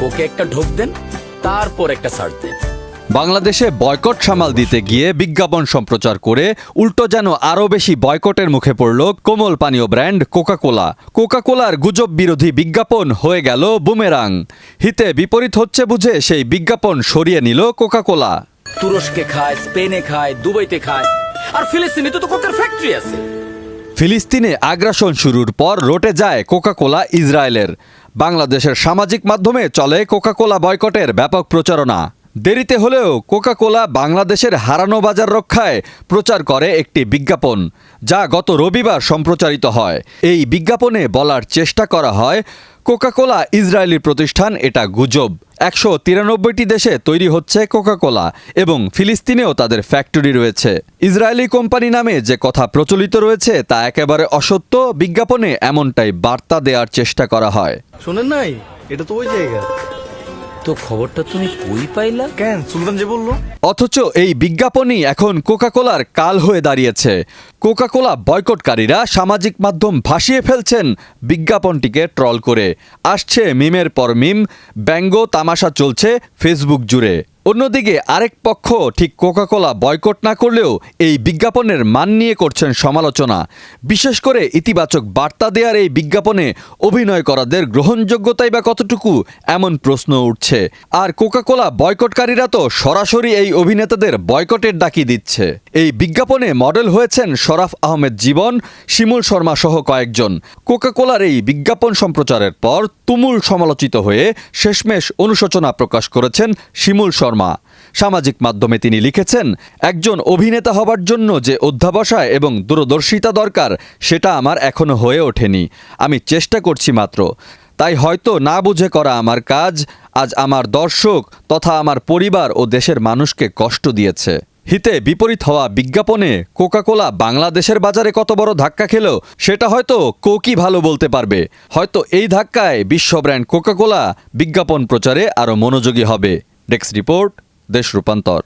ওকে একটা ঢোক দেন, তারপর একটা সার্চ দেন। বাংলাদেশে বয়কট সামাল দিতে গিয়ে বিজ্ঞাপন সম্প্রচার করে উল্টো যেন আরও বেশি বয়কটের মুখে পড়ল কোমল পানীয় ব্র্যান্ড কোকা-কোলা। কোকা-কোলার গুজব বিরোধী বিজ্ঞাপন হয়ে গেল বুমেরাং। হিতে বিপরীত হচ্ছে বুঝে সেই বিজ্ঞাপন সরিয়ে নিল কোকা-কোলা। তুরস্কে খায়, স্পেনে খায়, দুবাইতে খায়, আর ফিলিস্তিনে তো কোকার ফ্যাক্টরি আছে। ফিলিস্তিনে আগ্রাসন শুরুর পর রটে যায় কোকা-কোলা ইসরায়েলের। বাংলাদেশের সামাজিক মাধ্যমে চলে কোকা-কোলা বয়কটের ব্যাপক প্রচারণা। দেরিতে হলেও কোকা-কোলা বাংলাদেশের হারানো বাজার রক্ষায় প্রচার করে একটি বিজ্ঞাপন, যা গত রবিবার সম্প্রচারিত হয়। এই বিজ্ঞাপনে বলার চেষ্টা করা হয় কোকা-কোলা ইসরায়েলি প্রতিষ্ঠান, এটা গুজব। 193টি দেশে তৈরি হচ্ছে কোকা-কোলা এবং ফিলিস্তিনেও তাদের ফ্যাক্টরি রয়েছে। ইসরায়েলি কোম্পানি নামে যে কথা প্রচলিত রয়েছে তা একেবারে অসত্য। বিজ্ঞাপনে এমনটাই বার্তা দেওয়ার চেষ্টা করা হয়। শোনেন নাই, এটা তো ওই জায়গা। তো খবরটা তুমি কই পাইলা? কেন সুলতান যে বললো? অথচ এই বিজ্ঞাপনই এখন কোকা-কোলার কাল হয়ে দাঁড়িয়েছে। কোকা-কোলা বয়কটকারীরা সামাজিক মাধ্যম ভাসিয়ে ফেলছেন বিজ্ঞাপনটিকে ট্রল করে। আসছে মিমের পর মিম, ব্যঙ্গ তামাশা চলছে ফেসবুক জুড়ে। অন্যদিকে আরেক পক্ষ ঠিক কোকা-কোলা বয়কট না করলেও এই বিজ্ঞাপনের মান নিয়ে করছেন সমালোচনা। বিশেষ করে ইতিবাচক বার্তা দেওয়ার এই বিজ্ঞাপনে অভিনয় করাদের গ্রহণযোগ্যতাই বা কতটুকু, এমন প্রশ্ন উঠছে। আর কোকা-কোলা বয়কটকারীরা তো সরাসরি এই অভিনেতাদের বয়কটের ডাকি দিচ্ছে। এই বিজ্ঞাপনে মডেল হয়েছেন শরাফ আহমেদ জীবন, শিমুল শর্মা সহ কয়েকজন। কোকা-কোলার এই বিজ্ঞাপন সম্প্রচারের পর তুমুল সমালোচিত হয়ে শেষমেশ অনুশোচনা প্রকাশ করেছেন শিমুল শর্মা। সামাজিক মাধ্যমে তিনি লিখেছেন, একজন অভিনেতা হবার জন্য যে অধ্যাবসায় এবং দূরদর্শিতা দরকার সেটা আমার এখনো হয়ে ওঠেনি। আমি চেষ্টা করছি মাত্র। তাই হয়তো না বুঝে করা আমার কাজ আজ আমার দর্শক তথা আমার পরিবার ও দেশের মানুষকে কষ্ট দিয়েছে। হিতে বিপরীত হওয়া বিজ্ঞাপনে কোকা-কোলা বাংলাদেশের বাজারে কত বড় ধাক্কা খেল সেটা হয়তো কোকি ভালো বলতে পারবে। হয়তো এই ধাক্কায় বিশ্ব ব্র্যান্ড কোকা-কোলা বিজ্ঞাপন প্রচারে আরও মনোযোগী হবে। ডেস্ক রিপোর্ট, দেশ রূপান্তর।